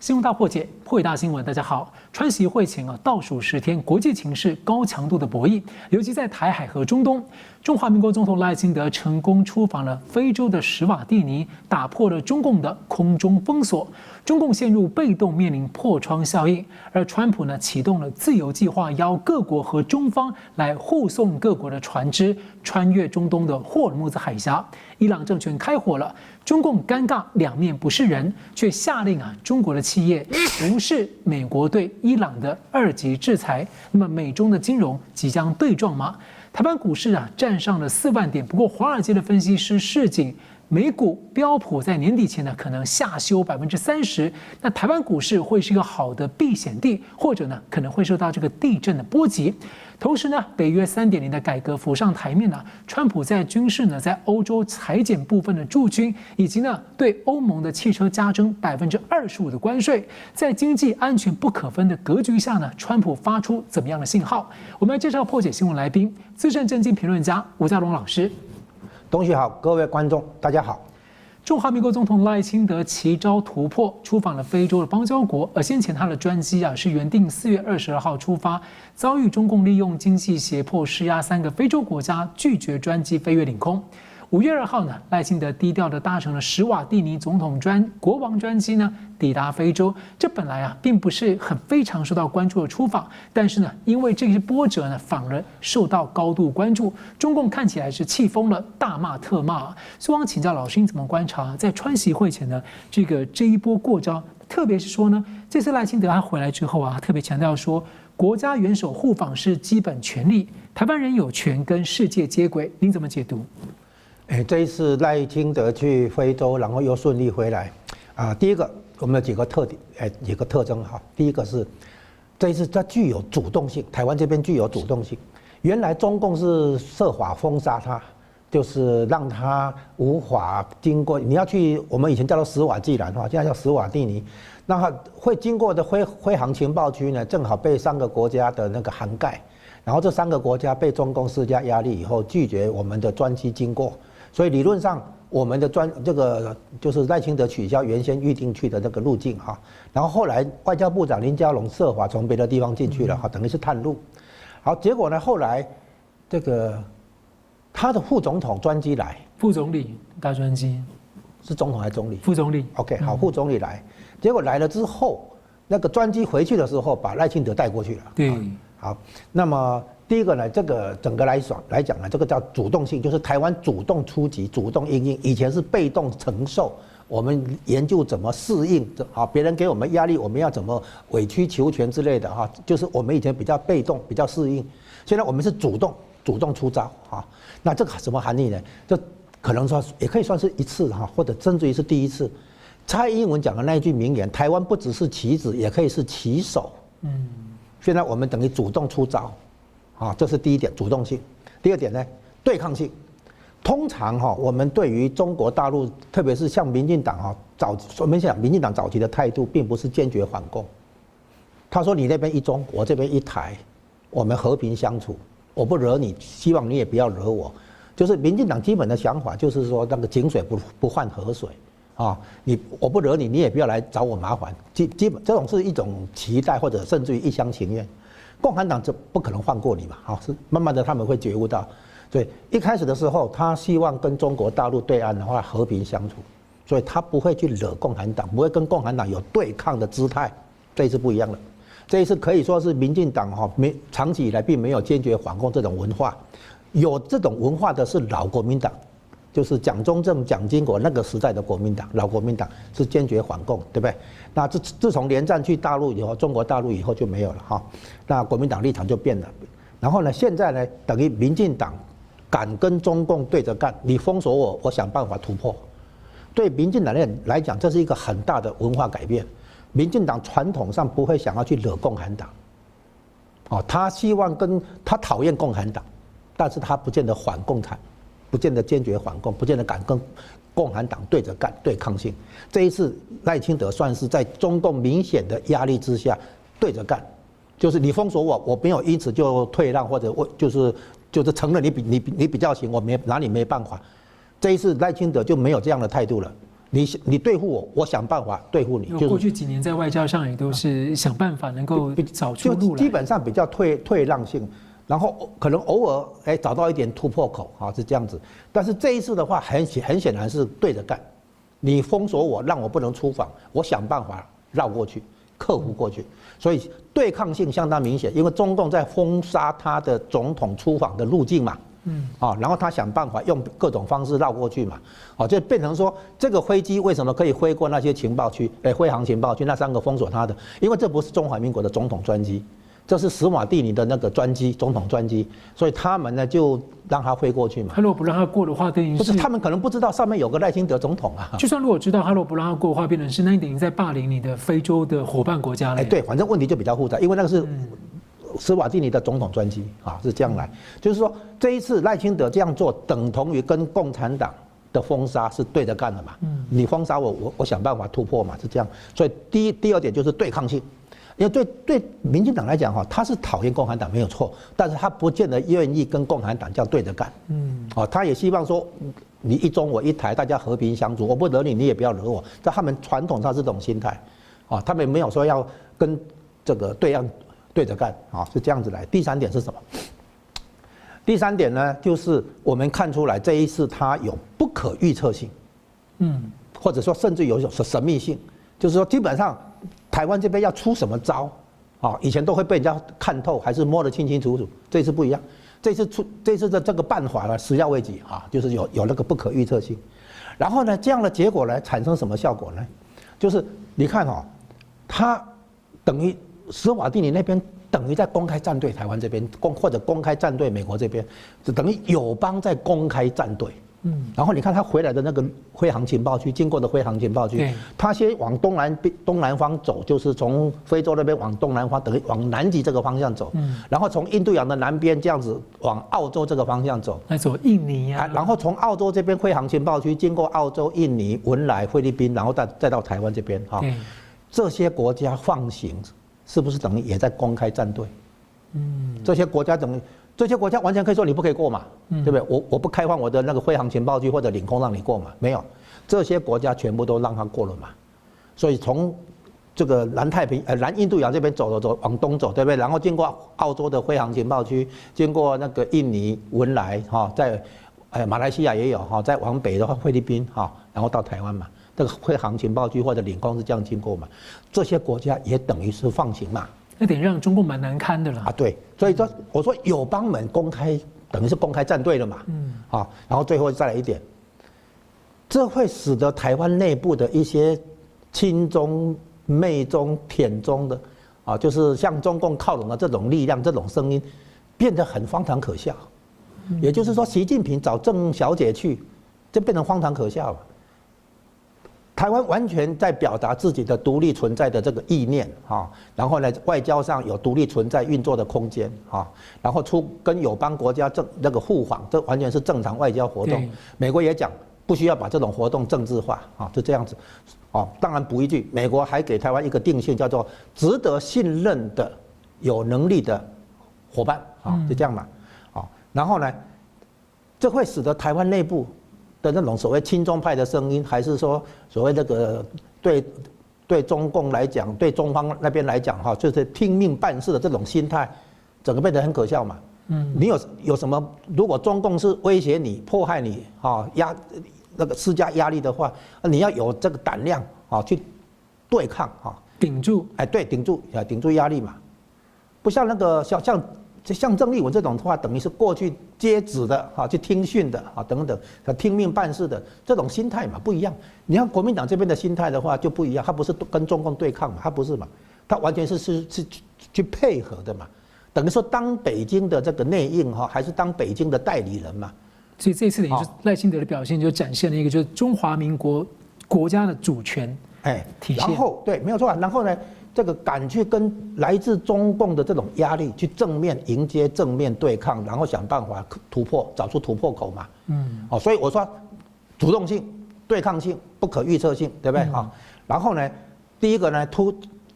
新闻大破解，破解大新闻。大家好，川习会前倒数10天，国际情势高强度的博弈，尤其在台海和中东。中华民国总统赖清德成功出访了非洲的史瓦蒂尼，打破了中共的空中封锁，中共陷入被动，面临破窗效应。而川普呢，启动了自由计划，邀各国和中方来护送各国的船只穿越中东的霍尔木兹海峡。伊朗政权开火了，中共尴尬两面不是人，却下令中国的企业无视美国对伊朗的2级制裁。那么美中的金融即将对撞吗？台湾股市站上了4万点，不过华尔街的分析师示警，美股标普在年底前呢可能下修30%，那台湾股市会是一个好的避险地，或者呢可能会受到这个地震的波及。同时呢，北约3.0的改革浮上台面呢，川普在军事呢，在欧洲裁减部分的驻军，以及呢对欧盟的汽车加征25%的关税，在经济安全不可分的格局下呢，川普发出怎么样的信号？我们来介绍破解新闻来宾，资深政经评论家吴家龙老师。东西好，各位观众大家好。中华民国总统赖清德奇招突破，出访了非洲的邦交国。而先前他的专机是原定4月22号出发，遭遇中共利用经济胁迫施压3个非洲国家拒绝专机飞越领空。5月2号呢，赖清德低调的搭乘了史瓦蒂尼总统国王专机呢，抵达非洲。这本来并不是非常受到关注的出访，但是呢，因为这些波折呢，反而受到高度关注。中共看起来是气疯了，大骂特骂。所以我想请教老师，你怎么观察在川习会前呢这一波过招？特别是说呢，这次赖清德他回来之后特别强调说，国家元首互访是基本权利，台湾人有权跟世界接轨。您怎么解读？这一次赖清德去非洲，然后又顺利回来，第一个我们有几个特点，几个特征哈。第一个是这一次它具有主动性，台湾这边具有主动性。原来中共是设法封杀它，就是让它无法经过。你要去，我们以前叫做史瓦济兰哈，现在叫史瓦蒂尼。那它会经过的飞航情报区呢，正好被3个国家的那个涵盖。然后这3个国家被中共施加压力以后，拒绝我们的专机经过。所以理论上，我们的这个就是赖清德取消原先预定去的那个路径哈，然后后来外交部长林佳龙设法从别的地方进去了哈，等于是探路。好，结果呢，后来这个他的副总统专机来，副总理搭专机是总统还是总理？副总理。OK， 好，副总理来，结果来了之后，那个专机回去的时候，把赖清德带过去了。对，好，那么。第一个呢，这个整个来讲呢，这个叫主动性，就是台湾主动出击、主动因应。以前是被动承受，我们研究怎么适应，别人给我们压力，我们要怎么委曲求全之类的哈，就是我们以前比较被动、比较适应。现在我们是主动出招哈。那这个什么含义呢？这可能说也可以算是一次哈，或者甚至于是第一次。蔡英文讲的那一句名言：“台湾不只是棋子，也可以是棋手。”现在我们等于主动出招。这是第一点，主动性。第二点呢，对抗性。通常我们对于中国大陆，特别是像民进党我们讲民进党早期的态度，并不是坚决反攻。他说你那边一中，我这边一台，我们和平相处，我不惹你，希望你也不要惹我。就是民进党基本的想法，就是说那个井水不犯河水我不惹你，你也不要来找我麻烦。基本这种是一种期待，或者甚至于一厢情愿。共产党这不可能放过你嘛，是慢慢的他们会觉悟到，所以一开始的时候，他希望跟中国大陆对岸的话和平相处，所以他不会去惹共产党，不会跟共产党有对抗的姿态。这一次不一样了，这一次可以说是民进党长期以来并没有坚决反攻这种文化，有这种文化的是老国民党。就是蒋中正、蒋经国那个时代的国民党，老国民党是坚决反共，对不对？那自从连战去大陆以后，中国大陆以后就没有了哈。那国民党立场就变了。然后呢，现在呢，等于民进党敢跟中共对着干，你封锁我，我想办法突破。对民进党来讲，这是一个很大的文化改变。民进党传统上不会想要去惹共产党，他希望他讨厌共产党，但是他不见得反共产。不见得坚决反共，不见得敢跟共产党对着干，对抗性。这一次赖清德算是在中共明显的压力之下对着干，就是你封锁我，我没有因此就退让，或者我就是承认你比较行，我拿你没办法。这一次赖清德就没有这样的态度了。你对付我，我想办法对付你。过去几年在外交上也都是想办法能够找出路来，基本上比较退让性，然后可能偶尔找到一点突破口啊，是这样子。但是这一次的话，很显然是对着干，你封锁我，让我不能出访，我想办法绕过去，克服过去。所以对抗性相当明显，因为中共在封杀他的总统出访的路径嘛。然后他想办法用各种方式绕过去嘛，就变成说这个飞机为什么可以飞过那些情报区，飞航情报区那3个封锁他的，因为这不是中华民国的总统专机，这是史瓦蒂尼的那个专机，总统专机，所以他们呢就让他飞过去嘛。他如果不让他过的话，等于是不是他们可能不知道上面有个赖清德总统啊。就算如果知道他如果不让他过的话，变成是那你等于在霸凌你的非洲的伙伴国家了。对，反正问题就比较复杂，因为那个是。史瓦蒂尼的总统专机啊，是这样来，就是说这一次赖清德这样做，等同于跟共产党的封杀是对着干的嘛。你封杀我，我想办法突破嘛，是这样。所以第二点就是对抗性，因为对民进党来讲他是讨厌共产党没有错，但是他不见得愿意跟共产党这样对着干。他也希望说你一中我一台，大家和平相处，我不惹你，你也不要惹我。在他们传统上是这种心态，他们没有说要跟这个对着干是这样子来。第3点是什么？第3点呢，就是我们看出来这一次它有不可预测性，或者说甚至有一种神秘性，就是说基本上台湾这边要出什么招以前都会被人家看透，还是摸得清清楚楚，这次不一样，这次的这个办法呢，始料未及就是有那个不可预测性。然后呢，这样的结果呢，产生什么效果呢？就是你看它等于史瓦蒂尼那边等于在公开站队台湾这边，或者公开站队美国这边，就等于友邦在公开站队。然后你看他回来的那个飞航情报区，经过的飞航情报区，他先往东南方走，就是从非洲那边往东南方，等于往南极这个方向走。然后从印度洋的南边这样子往澳洲这个方向走，来走印尼啊。然后从澳洲这边飞航情报区经过澳洲、印尼、文莱、菲律宾，然后再到台湾这边这些国家放行。是不是等于也在公开站队？这些国家完全可以说你不可以过嘛，对不对？我不开放我的那个飞航情报区或者领空让你过嘛，没有，这些国家全部都让他过了嘛。所以从这个南印度洋这边走往东走，对不对？然后经过澳洲的飞航情报区，经过那个印尼、文莱在马来西亚也有再往北的话菲律宾然后到台湾嘛。这个飞航情报区或者领空是这样经过嘛？这些国家也等于是放行嘛？那等于让中共蛮难堪的了对，所以说我说友邦们公开等于是公开站队了嘛？然后最后再来一点，这会使得台湾内部的一些亲中、媚中、舔中的就是向中共靠拢的这种力量、这种声音，变得很荒唐可笑。也就是说，习近平找郑小姐去，就变成荒唐可笑了。台湾完全在表达自己的独立存在的这个意念然后呢，外交上有独立存在运作的空间然后跟友邦国家那个互访，这完全是正常外交活动。美国也讲不需要把这种活动政治化就这样子当然补一句，美国还给台湾一个定性，叫做值得信任的、有能力的伙伴就这样嘛然后呢，这会使得台湾内部的那种所谓亲中派的声音，还是说所谓那个对中共来讲，对中方那边来讲就是听命办事的这种心态，整个变得很可笑嘛。你有什么？如果中共是威胁你、迫害你那个施加压力的话，你要有这个胆量去对抗顶住。对，顶住压力嘛。不像那个像郑丽文这种的话，等于是过去接旨的去听训的等等，听命办事的这种心态嘛不一样。你看国民党这边的心态的话就不一样，他不是跟中共对抗嘛，他不是嘛，他完全是去配合的嘛，等于说当北京的这个内应还是当北京的代理人嘛。所以这次等于是赖清德的表现就展现了一个就是中华民国国家的主权体现。然后对，没有错然后呢？这个敢去跟来自中共的这种压力去正面迎接、正面对抗，然后想办法突破，找出突破口嘛。所以我说主动性、对抗性、不可预测性，对不对然后呢，第一个呢，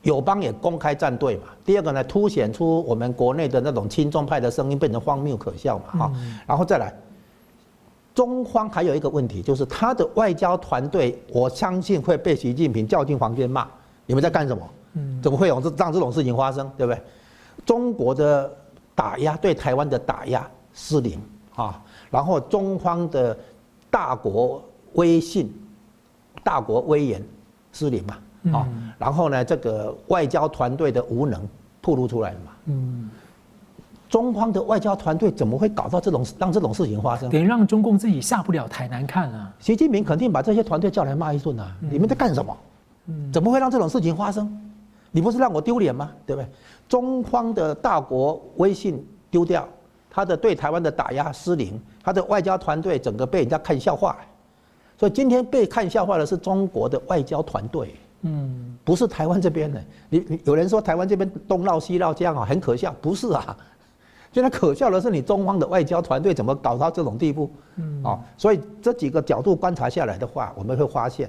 友邦也公开站队嘛；第二个呢，凸显出我们国内的那种亲中派的声音变成荒谬可笑嘛然后再来，中方还有一个问题，就是他的外交团队，我相信会被习近平叫进房间骂，你们在干什么？怎么会有让这种事情发生，对不对？中国的打压对台湾的打压失灵啊，然后中方的大国威信、大国威严失灵嘛，啊，然后呢，这个外交团队的无能暴露出来了嘛，中方的外交团队怎么会搞到让这种事情发生？等于让中共自己下不了台难看啊。习近平肯定把这些团队叫来骂一顿啊！你们在干什么？怎么会让这种事情发生？你不是让我丢脸吗？对不对？中方的大国威信丢掉，他的对台湾的打压失灵，他的外交团队整个被人家看笑话，所以今天被看笑话的是中国的外交团队，不是台湾这边的。你有人说台湾这边东闹西闹这样啊，很可笑，不是啊。现在可笑的是，你中方的外交团队怎么搞到这种地步？所以这几个角度观察下来的话，我们会发现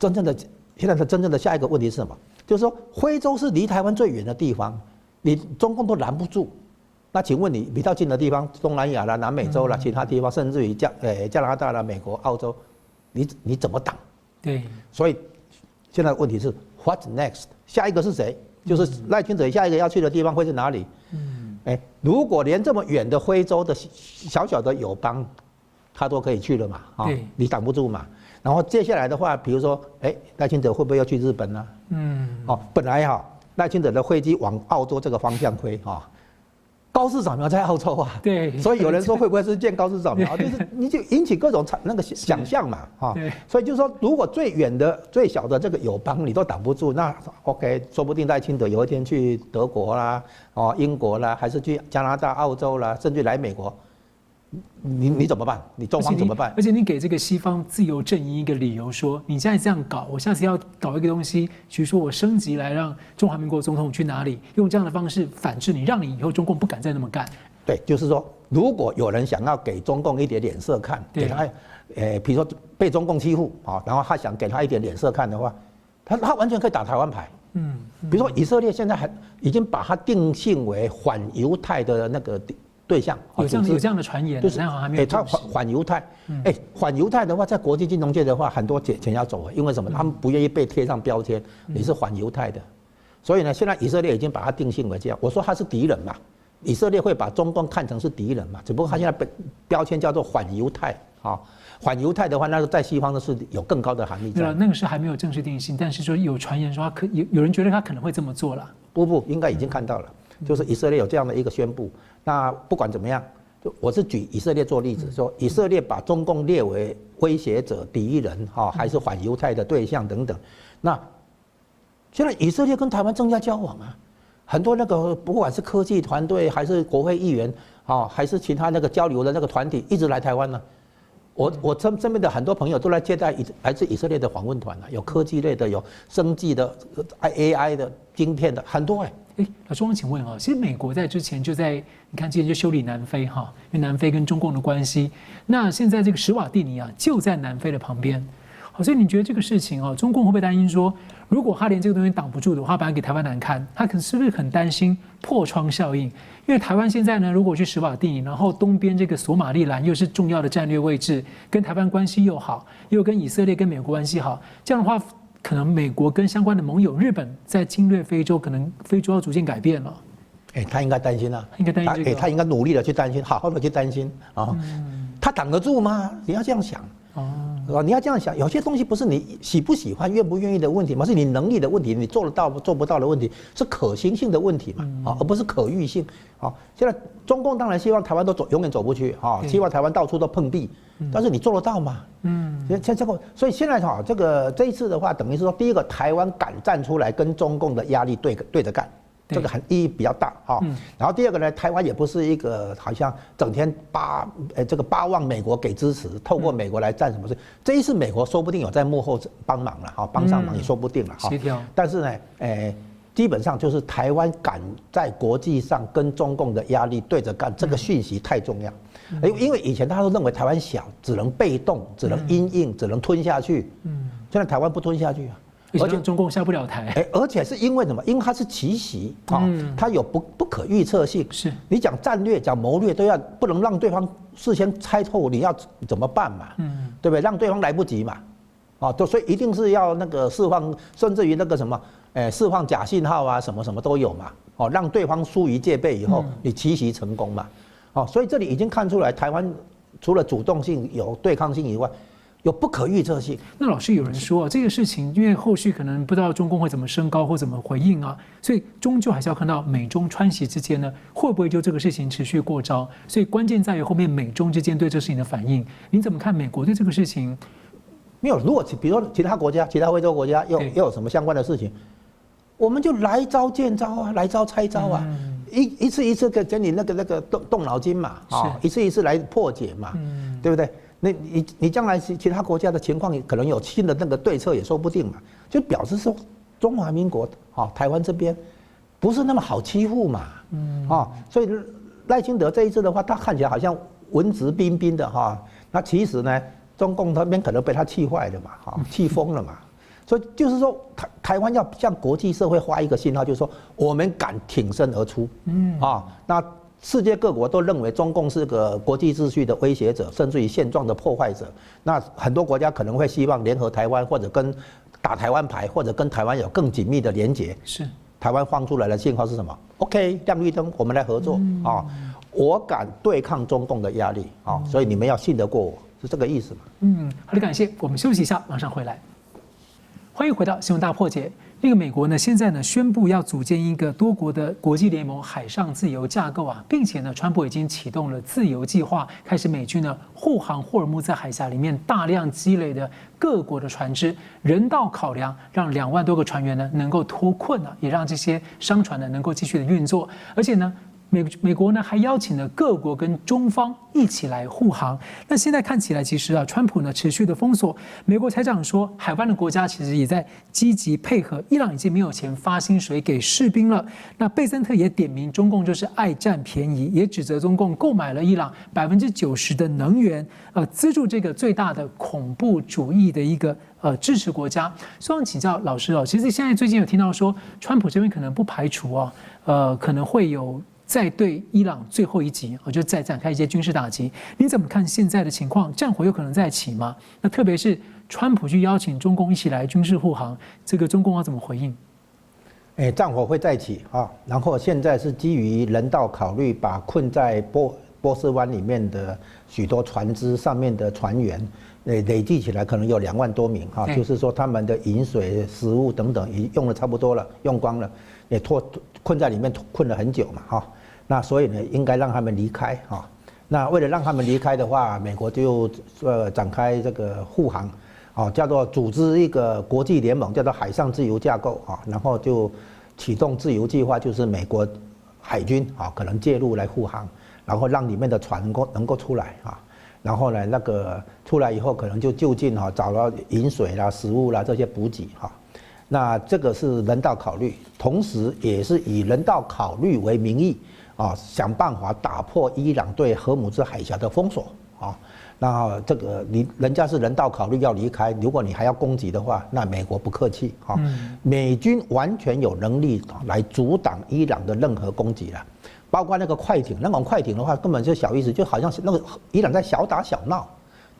现在的真正的下一个问题是什么？就是说，非洲是离台湾最远的地方，你中共都拦不住。那请问你比较近的地方，东南亚啦、南美洲啦、其他地方，甚至于加拿大啦、美国、澳洲，你怎么挡？对。所以现在的问题是 ，What next？ 下一个是谁？就是赖清德下一个要去的地方会是哪里？如果连这么远的非洲的小小的友邦，他都可以去了嘛？你挡不住嘛？然后接下来的话，比如说，赖清德会不会要去日本呢？本来赖清德的飞机往澳洲这个方向飞高市早苗在澳洲啊，对，所以有人说会不会是见高市早苗，就是你就引起各种那个想象嘛，所以就是说，如果最远的、最小的这个友邦你都挡不住，那 OK， 说不定赖清德有一天去德国啦、英国啦，还是去加拿大、澳洲啦，甚至来美国。你怎么办？你中方怎么办？而且你给这个西方自由阵营一个理由，说你现在这样搞，我下次要搞一个东西，比如说我升级来让中华民国总统去哪里，用这样的方式反制你，让你以后中共不敢再那么干。对，就是说，如果有人想要给中共一点脸色看，给他，比如说被中共欺负然后他想给他一点脸色看的话，他完全可以打台湾牌。比如说以色列现在已经把它定性为反犹太的那个对象，有这样的传言，就是他反犹太，反犹太的话，在国际金融界的话，很多钱要走，因为什么？他们不愿意被贴上标签，你是反犹太的，所以呢，现在以色列已经把它定性为这样。我说他是敌人嘛，以色列会把中共看成是敌人嘛，只不过他现在标签叫做反犹太反犹太的话，那个在西方的是有更高的含义。对了，那个是还没有正式定性，但是说有传言说有人觉得他可能会这么做了。不，应该已经看到了。就是以色列有这样的一个宣布，那不管怎么样，我是举以色列做例子，说以色列把中共列为威胁者、敌人还是反犹太的对象等等。那现在以色列跟台湾正在交往啊，很多那个不管是科技团队还是国会议员还是其他那个交流的那个团体，一直来台湾呢。我身边的很多朋友都来接待来自以色列的访问团有科技类的，有生技的、AI 的、晶片的，很多老师，我请问其实美国在之前就在你看之前就修理南非因为南非跟中共的关系，那现在这个史瓦蒂尼就在南非的旁边，所以你觉得这个事情中共会不会担心说，如果他连这个东西挡不住的话，把它给台湾难堪，他是不是很担心破窗效应？因为台湾现在呢，如果去史瓦蒂尼，然后东边这个索马利兰又是重要的战略位置，跟台湾关系又好，又跟以色列跟美国关系好，这样的话，可能美国跟相关的盟友日本在侵略非洲，可能非洲要逐渐改变了。他应该担心啊，应该担心这个，他应该努力的去担心，好好的去担心他挡得住吗？你要这样想你要这样想，有些东西不是你喜不喜欢、愿不愿意的问题嘛，是你能力的问题，你做得到做不到的问题，是可行性的问题嘛，而不是可遇性。现在中共当然希望台湾都永远走不去希望台湾到处都碰壁，但是你做得到吗？像这个，所以现在这一次的话，等于是说，第一个，台湾敢站出来跟中共的压力对着干。这个意义比较大然后第二个呢，台湾也不是一个好像整天巴望美国给支持，透过美国来干什么事。这一次美国说不定有在幕后帮忙了帮上忙也说不定了协调。但是呢，基本上就是台湾敢在国际上跟中共的压力对着干，这个讯息太重要。因为以前大家都认为台湾小，只能被动，只能因应，只能吞下去。现在台湾不吞下去而且中共下不了台。而且是因为什么？因为它是奇袭啊，它有不可预测性。是你讲战略、讲谋略都要不能让对方事先猜透你要怎么办嘛，对不对？让对方来不及嘛，所以一定是要那个释放，甚至于那个什么，释放假信号啊，什么什么都有嘛，让对方疏于戒备以后，你奇袭成功嘛，所以这里已经看出来，台湾除了主动性有对抗性以外，有不可预测性。那老师有人说这个事情，因为后续可能不知道中共会怎么升高或怎么回应啊，所以终究还是要看到美中川习之间呢，会不会就这个事情持续过招？所以关键在于后面美中之间对这事情的反应。您怎么看美国对这个事情？没有，如果比如说其他国家、其他非洲国家又有什么相关的事情，我们就来招见招啊，来招拆招啊，一次一次给你那个动脑筋嘛，一次一次来破解嘛，对不对？你将来其他国家的情况可能有新的那个对策也说不定嘛，就表示说中华民国台湾这边不是那么好欺负嘛，所以赖清德这一次的话，他看起来好像文质彬彬的那其实呢，中共那边可能被他气坏了嘛，气疯了嘛，所以就是说台湾要向国际社会发一个信号，就是说我们敢挺身而出，那世界各国都认为中共是个国际秩序的威胁者，甚至于现状的破坏者。那很多国家可能会希望联合台湾，或者跟打台湾牌，或者跟台湾有更紧密的连结。是台湾放出来的信号是什么 ？OK， 亮绿灯，我们来合作我敢对抗中共的压力所以你们要信得过我，是这个意思嘛？好的，感谢。我们休息一下，马上回来。欢迎回到新闻大破解。那个美国呢，现在呢宣布要组建一个多国的国际联盟海上自由架构啊，并且呢，川普已经启动了自由计划，开始美军呢护航霍尔木兹海峡里面大量积累的各国的船只，人道考量让2万多个船员呢能够脱困啊，也让这些商船呢能够继续的运作，而且呢。美国呢还邀请了各国跟中方一起来护航。那现在看起来，其实啊，川普呢持续的封锁。美国财长说，海湾的国家其实也在积极配合。伊朗已经没有钱发薪水给士兵了。那贝森特也点名中共就是爱占便宜，也指责中共购买了伊朗90%的能源，资助这个最大的恐怖主义的一个支持国家。所以想请教老师其实现在最近有听到说，川普这边可能不排除可能会有。再对伊朗最后一击，就再展开一些军事打击。你怎么看现在的情况？战火有可能再起吗？那特别是川普去邀请中共一起来军事护航，这个中共要怎么回应？战火会再起然后现在是基于人道考虑，把困在波斯湾里面的许多船只上面的船员，累计起来可能有2万多名就是说他们的饮水、食物等等已用了差不多了，用光了，也困在里面困了很久嘛那所以呢，应该让他们离开那为了让他们离开的话，美国就展开这个护航叫做组织一个国际联盟，叫做海上自由架构然后就启动自由计划，就是美国海军可能介入来护航，然后让里面的船能够出来然后呢，那个出来以后可能就就近找到饮水啦、食物啦这些补给那这个是人道考虑，同时也是以人道考虑为名义想办法打破伊朗对荷姆兹海峡的封锁那这个人家是人道考虑要离开，如果你还要攻击的话，那美国不客气美军完全有能力来阻挡伊朗的任何攻击了，包括那个快艇，那种快艇的话根本就小意思，就好像是那个伊朗在小打小闹。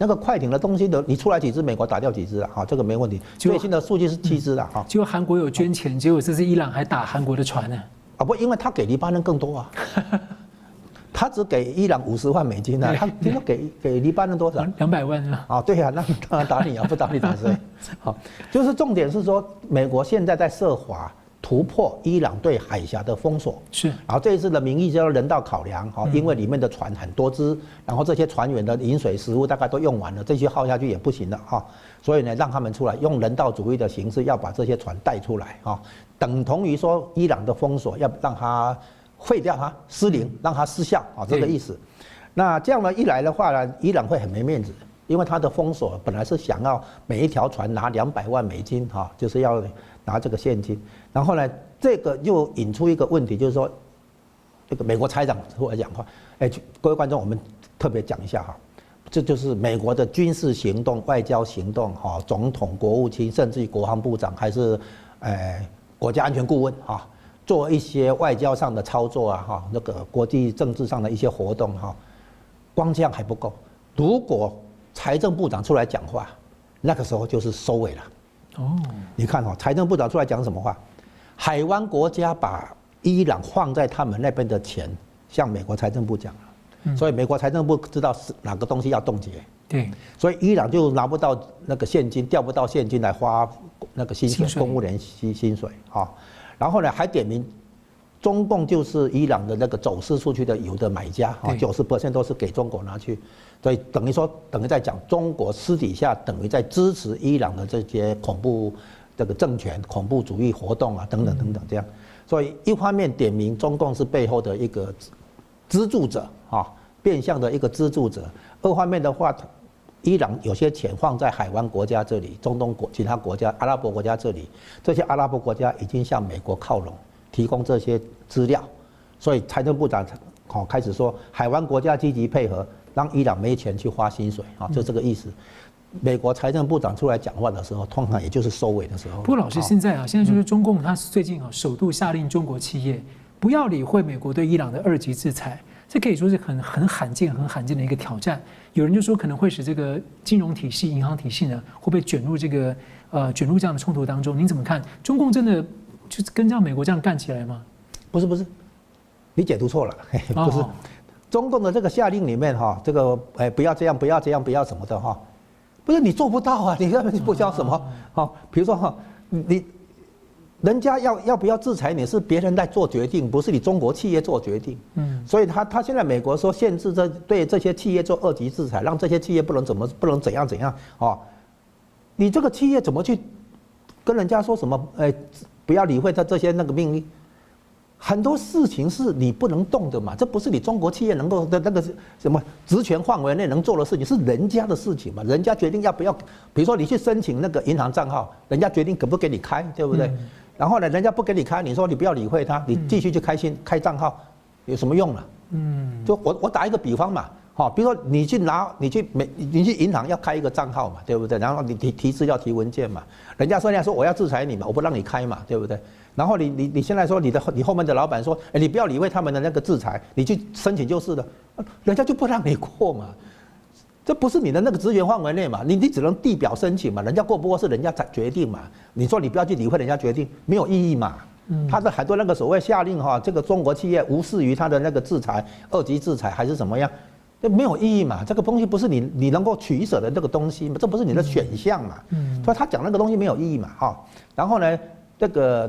那个快艇的东西的，你出来几只，美国打掉几只这个没问题。最新的数据是7只了结果韩国有捐钱，结果这次伊朗还打韩国的船呢。不，因为他给黎巴嫩更多他只给伊朗50万美金他听说给黎巴嫩多少？200万啊。对那当然打你不打你打谁？就是重点是说，美国现在在设法突破伊朗对海峡的封锁，是。然后这一次的名义叫人道考量因为里面的船很多只，然后这些船员的饮水、食物大概都用完了，这些耗下去也不行了所以呢，让他们出来，用人道主义的形式要把这些船带出来等同于说伊朗的封锁要让它废掉它，失灵，让它失效这个意思。那这样呢一来的话呢，伊朗会很没面子，因为它的封锁本来是想要每一条船拿200万美金就是要拿这个现金。然后呢，这个又引出一个问题，就是说，这个美国财长出来讲话，各位观众，我们特别讲一下这就是美国的军事行动、外交行动，哈，总统、国务卿，甚至于国防部长，还是，国家安全顾问，哈，做一些外交上的操作啊，哈，那个国际政治上的一些活动，哈，光这样还不够。如果财政部长出来讲话，那个时候就是收尾了。哦，你看哦，财政部长出来讲什么话？海湾国家把伊朗放在他们那边的钱，向美国财政部讲了。所以美国财政部知道是哪个东西要冻结，对，所以伊朗就拿不到那个现金，调不到现金来花那个薪水，公务员薪水啊。然后呢，还点名中共就是伊朗的那个走私出去的油的买家啊，90% 都是给中国拿去，所以等于在讲中国私底下等于在支持伊朗的这些恐怖这个政权、恐怖主义活动啊，等等等等这样。所以一方面点名中共是背后的一个资助者啊，变相的一个资助者；二方面的话，伊朗有些钱放在海湾国家这里、中东其他国家、阿拉伯国家这里，这些阿拉伯国家已经向美国靠拢，提供这些资料，所以财政部长开始说，海湾国家积极配合，让伊朗没钱去花薪水啊，就这个意思。美国财政部长出来讲话的时候，通常也就是收尾的时候。不过老师，现在就是中共他最近首度下令中国企业不要理会美国对伊朗的2级制裁，这可以说是很罕见的一个挑战。有人就说可能会使这个金融体系、银行体系呢会被卷入这样的冲突当中。您怎么看？中共真的就跟这样美国这样干起来吗？不是，你解读错了，不是。中共的这个下令里面哈，这个不要这样，不要这样，不要什么的哈，不是你做不到啊，你不叫什么哈？比如说哈，人家要不要制裁你是别人在做决定，不是你中国企业做决定。所以他现在美国说限制对这些企业做2级制裁，让这些企业不能怎样哦，你这个企业怎么去跟人家说什么？不要理会这些那个命令。很多事情是你不能动的嘛，这不是你中国企业能够的那个什么职权范围内能做的事情，是人家的事情嘛，人家决定要不要，比如说你去申请那个银行账号，人家决定可不给你开，对不对？然后呢，人家不给你开，你说你不要理会他，你继续去开账号，有什么用呢？就我打一个比方嘛，比如说你去银行要开一个账号嘛，对不对？然后你提资料提文件嘛，人家说我要制裁你嘛，我不让你开嘛，对不对？然后你现在说你后面的老板说，你不要理会他们的那个制裁，你去申请就是了，人家就不让你过嘛，这不是你的那个职权范围内嘛，你只能递表申请嘛，人家过不过是人家决定嘛，你说你不要去理会人家决定，没有意义嘛。他的很多那个所谓下令哈，这个中国企业无视于他的那个制裁，2级制裁还是怎么样，这没有意义嘛，这个东西不是你能够取舍的这个东西嘛，这不是你的选项嘛，所以他讲那个东西没有意义嘛，然后呢？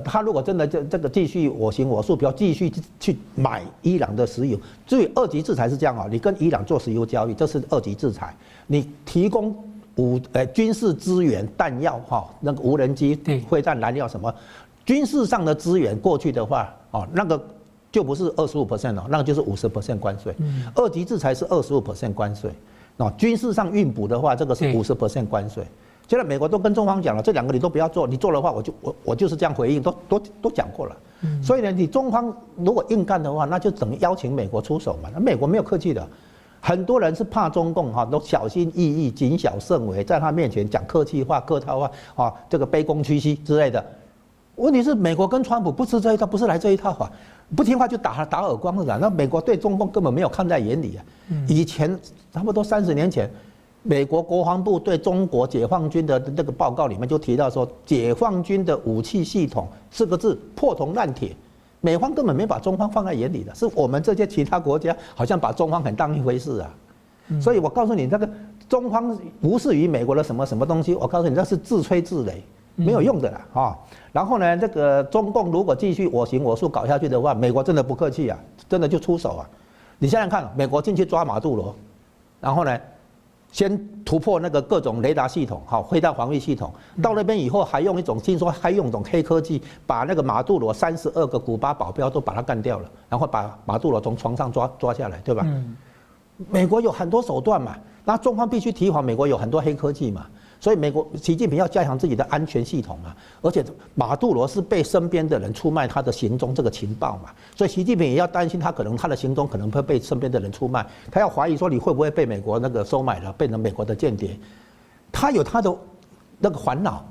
他如果真的这个继续我行我素，比如继续去买伊朗的石油，至于2级制裁是这样你跟伊朗做石油交易，这是2级制裁。你提供军事资源、弹药那个无人机、会战燃料什么，军事上的资源过去的话那个就不是25%那个就是50% 关税。2级制裁是25% 关税，军事上运补的话，这个是50% 关税。现在美国都跟中方讲了，这2个你都不要做，你做的话我就是这样回应，都讲过了。所以呢，你中方如果硬干的话，那就等于邀请美国出手嘛。那美国没有客气的，很多人是怕中共都小心翼翼、谨小慎微，在他面前讲客气话、客套话这个卑躬屈膝之类的。问题是美国跟川普不吃这一套，不是来这一套不听话就打耳光了。那美国对中共根本没有看在眼里以前差不多30年前。美国国防部对中国解放军的这个报告里面就提到说，解放军的武器系统4个字破铜烂铁，美方根本没把中方放在眼里的，是我们这些其他国家好像把中方很当一回事所以我告诉你，这个中方无视于美国的什么东西，我告诉你，这是自吹自擂，没有用的啦然后呢，这个中共如果继续我行我素搞下去的话，美国真的不客气真的就出手你想想看，美国进去抓马杜罗，然后呢？先突破那个各种雷达系统，飞弹防御系统，到那边以后还用一种听说还用一种黑科技，把那个马杜罗32个古巴保镖都把他干掉了，然后把马杜罗从床上抓下来，对吧？美国有很多手段嘛，那中方必须提防美国有很多黑科技嘛，所以美国习近平要加强自己的安全系统嘛，而且马杜罗是被身边的人出卖他的行踪这个情报嘛，所以习近平也要担心他的行踪可能会被身边的人出卖，他要怀疑说你会不会被美国那个收买了，变成美国的间谍，他有他的那个烦恼。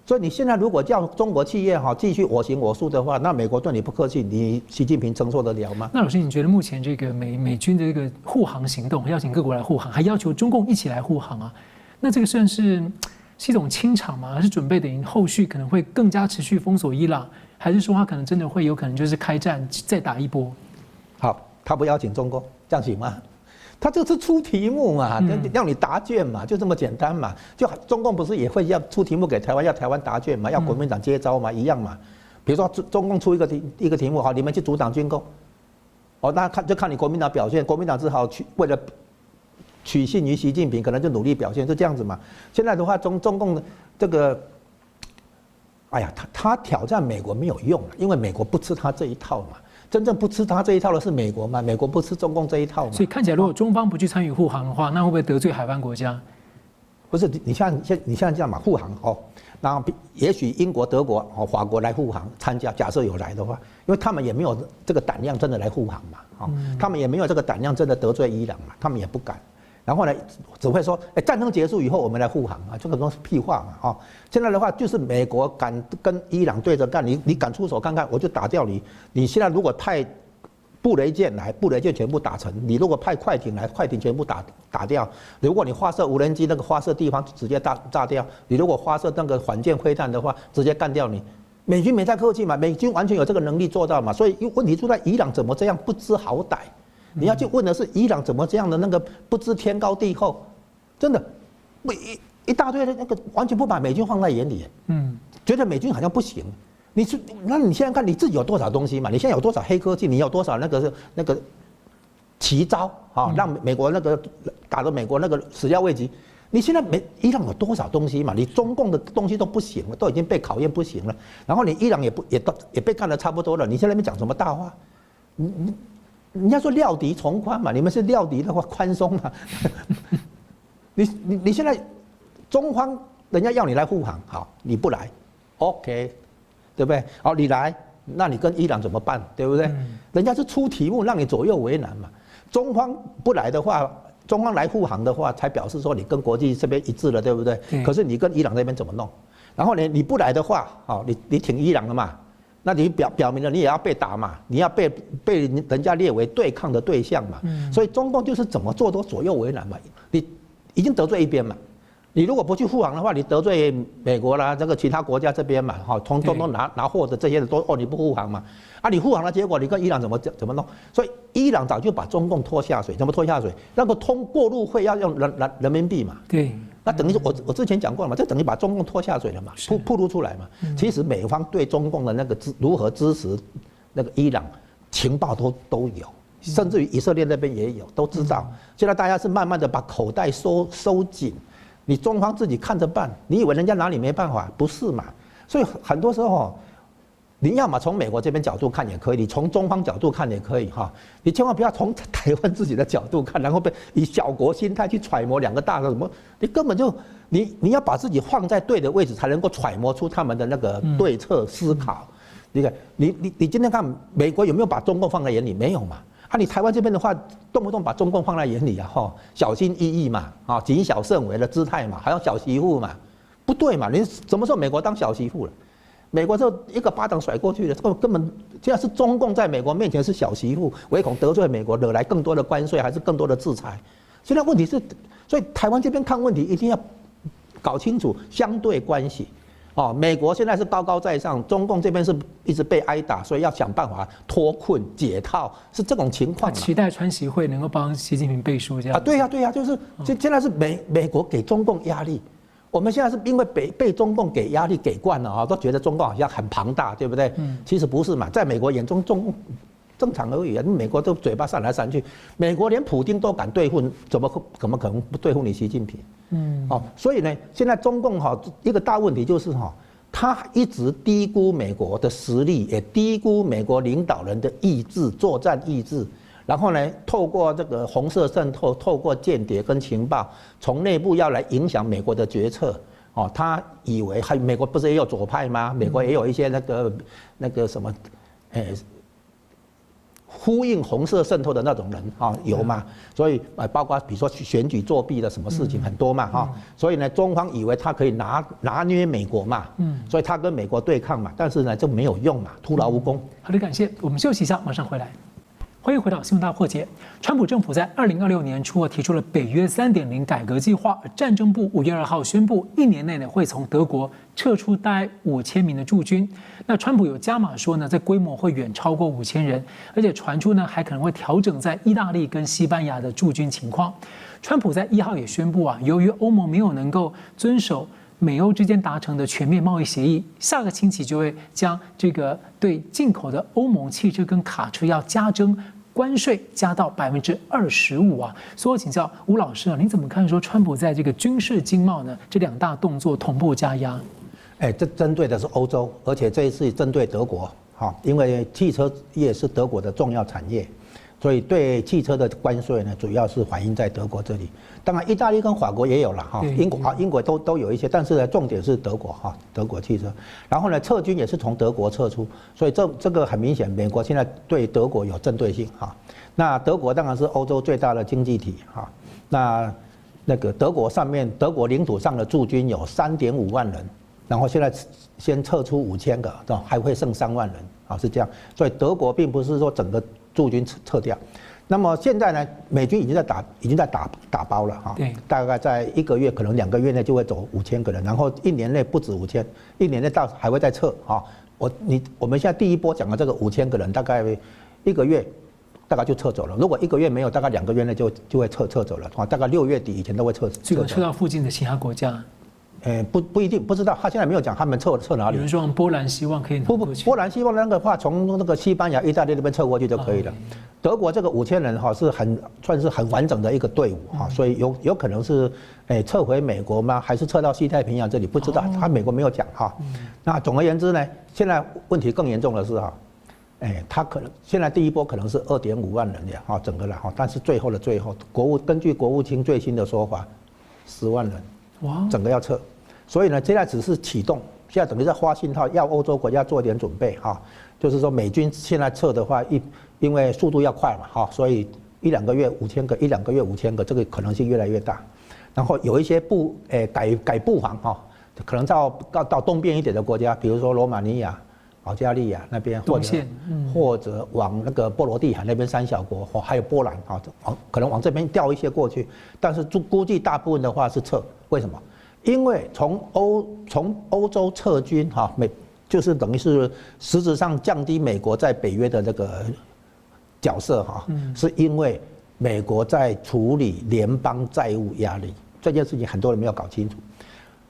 所以你现在如果叫中国企业继续我行我素的话，那美国对你不客气，你习近平承受得了吗？那老师，你觉得目前这个美军的这个护航行动，邀请各国来护航，还要求中共一起来护航啊？那这个算是一种清场吗？还是准备等于后续可能会更加持续封锁伊朗？还是说他可能真的会有可能就是开战再打一波？好，他不邀请中共，这样行吗？他这是出题目嘛，让你答卷嘛，就这么简单嘛。就中共不是也会要出题目给台湾，要台湾答卷嘛，要国民党接招嘛，一样嘛。比如说中共出一个题目，好，你们去阻挡军购，那就看你国民党表现，国民党只好为了取信于习近平，可能就努力表现，就这样子嘛。现在的话，中共这个，哎呀，他挑战美国没有用，因为美国不吃他这一套嘛。真正不吃他这一套的是美国嘛？美国不吃中共这一套嘛？所以看起来，如果中方不去参与护航的话，那会不会得罪海湾国家？不是，你现在这样嘛，护航那也许英国、德国、法国来护航参加，假设有来的话，因为他们也没有这个胆量真的来护航嘛，他们也没有这个胆量真的得罪伊朗嘛，他们也不敢。然后呢，只会说，战争结束以后我们来护航啊，这个都是屁话嘛，现在的话就是美国敢跟伊朗对着干，你敢出手看看，我就打掉你。你现在如果派布雷舰来，布雷舰全部打沉；你如果派快艇来，快艇全部打掉。如果你发射无人机，那个发射地方直接炸掉；你如果发射那个反舰飞弹的话，直接干掉你。美军没太客气嘛，美军完全有这个能力做到嘛，所以问题出在伊朗怎么这样不知好歹。你要去问的是伊朗怎么这样的那个不知天高地厚，真的，一大堆的那个完全不把美军放在眼里，觉得美军好像不行。那你现在看你自己有多少东西嘛？你现在有多少黑科技？你有多少那个奇招让美国那个打得美国那个始料未及？你现在伊朗有多少东西嘛？你中共的东西都不行了，都已经被考验不行了。然后你伊朗也被干得差不多了，你现在那边讲什么大话？人家说料敌从宽嘛，你们是料敌的话宽松嘛？你现在中方人家要你来护航，好，你不来 ，OK， 对不对？好，你来，那你跟伊朗怎么办？对不对？人家是出题目让你左右为难嘛。中方不来的话，中方来护航的话，才表示说你跟国际这边一致了，对不对？可是你跟伊朗那边怎么弄？然后你不来的话，好，你挺伊朗了嘛？那你表明了你也要被打嘛，你要被人家列为对抗的对象嘛，所以中共就是怎么做都左右为难嘛。你已经得罪一边嘛，你如果不去护航的话，你得罪美国啦，这个其他国家这边嘛，从中东拿货的这些人都你不护航嘛，你护航的结果你跟伊朗怎么弄？所以伊朗早就把中共拖下水，怎么拖下水？那个通过路费要用人民币嘛，对。那等于我之前讲过了嘛，这等于把中共拖下水了嘛，暴露出来嘛。其实美方对中共的那个如何支持那个伊朗情报都有，甚至于以色列那边也有，都知道。现在大家是慢慢的把口袋收紧，你中方自己看着办。你以为人家哪里没办法？不是嘛？所以很多时候，你要么从美国这边角度看也可以，你从中方角度看也可以哈。你千万不要从台湾自己的角度看，然后以小国心态去揣摩两个大的什么，你根本就你要把自己放在对的位置，才能够揣摩出他们的那个对策思考。你看，你今天看美国有没有把中共放在眼里？没有嘛？你台湾这边的话，动不动把中共放在眼里小心翼翼嘛，谨小慎微的姿态嘛，好像小媳妇嘛，不对嘛？你什么时候美国当小媳妇了？美国就一个巴掌甩过去了，这个根本现在是中共在美国面前是小媳妇，唯恐得罪美国，惹来更多的关税还是更多的制裁。现在问题是，所以台湾这边看问题一定要搞清楚相对关系。美国现在是高高在上，中共这边是一直被挨打，所以要想办法脱困解套，是这种情况。期待川习会能够帮习近平背书这样。对呀，就是现在是美国给中共压力。我们现在是因为被中共给压力给惯了都觉得中共好像很庞大，对不对？其实不是嘛，在美国眼中，中共正常而已啊。美国都嘴巴扇来扇去，美国连普丁都敢对付，怎么可能不对付你习近平？所以呢，现在中共一个大问题就是他一直低估美国的实力，也低估美国领导人的意志、作战意志。然后呢，透过这个红色渗透，透过间谍跟情报，从内部要来影响美国的决策。哦，他以为美国不是也有左派吗？美国也有一些那个什么，呼应红色渗透的那种人啊，有嘛？所以包括比如说选举作弊的什么事情很多嘛哈。所以呢，中方以为他可以拿捏美国嘛，所以他跟美国对抗嘛，但是呢就没有用嘛，徒劳无功。好的，感谢，我们休息一下，马上回来。欢迎回到新闻大破解。川普政府在2026年初提出了北约3.0改革计划，战争部5月2号宣布，1年内呢会从德国撤出大概5000名的驻军。那川普有加码说呢，这规模会远超过5000人，而且传出呢还可能会调整在意大利跟西班牙的驻军情况。川普在1号也宣布啊，由于欧盟没有能够遵守美欧之间达成的全面贸易协议，下个星期就会将这个对进口的欧盟汽车跟卡车要加征关税，加到25%啊。所以我请教吴老师啊，您怎么看说川普在这个军事经贸呢这2大动作同步加压？这针对的是欧洲，而且这一次针对德国，因为汽车业是德国的重要产业。所以对汽车的关税呢，主要是反映在德国这里。当然，意大利跟法国也有了哈，英国都有一些，但是呢，重点是德国哈，德国汽车。然后呢，撤军也是从德国撤出，所以这个很明显，美国现在对德国有针对性哈。那德国当然是欧洲最大的经济体哈。那个德国领土上的驻军有3.5万人，然后现在先撤出5000个，还会剩3万人啊，是这样。所以德国并不是说整个驻军撤掉，那么现在呢，美军已经在打包了哈，大概在1个月可能2个月内就会走5000个人，然后1年内不止5000，1年内还会再撤啊。我们现在第一波讲的这个5000个人，大概1个月大概就撤走了。如果1个月没有，大概2个月内就会撤走了啊，大概6月底以前都会撤。这个撤到附近的其他国家。不一定，不知道，他现在没有讲他们撤哪里。有人说波兰希望可以不，波兰希望那个话从那个西班牙、意大利那边撤过去就可以了。德国这个5000人哈是算是很完整的一个队伍哈，所以有可能是撤回美国吗？还是撤到西太平洋这里？不知道，他美国没有讲哈。那总而言之呢，现在问题更严重的是哈，他可能现在第一波可能是2.5万人呀哈，整个了哈，但是最后根据国务卿最新的说法，10万人，哇，整个要撤。所以呢，现在只是启动，现在等于在发信号，要欧洲国家做一点准备哈。就是说，美军现在撤的话，因为速度要快嘛哈，所以1-2个月5000个，1-2个月5000个，这个可能性越来越大。然后有一些改布防哈，可能到东边一点的国家，比如说罗马尼亚、保加利亚那边，或者往那个波罗的海那边3小国，还有波兰啊，可能往这边调一些过去。但是估计大部分的话是撤，为什么？因为从欧洲撤军哈，就是等于是实质上降低美国在北约的这个角色哈，是因为美国在处理联邦债务压力这件事情，很多人没有搞清楚。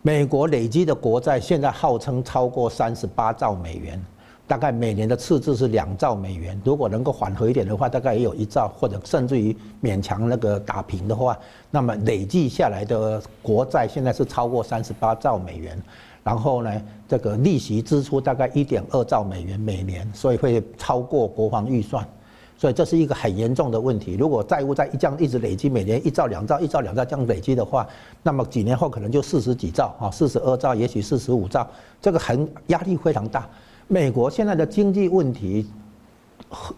美国累积的国债现在号称超过38兆美元，大概每年的赤字是2兆美元。如果能够缓和一点的话，大概也有1兆，或者甚至于勉强那个打平的话，那么累计下来的国债现在是超过38兆美元。然后呢，这个利息支出大概1.2兆美元每年，所以会超过国防预算。所以这是一个很严重的问题。如果债务在这样一直累积，每年1兆、2兆、1兆、2兆这样累积的话，那么几年后可能就40几兆啊，42兆，也许45兆，这个压力非常大。美国现在的经济问题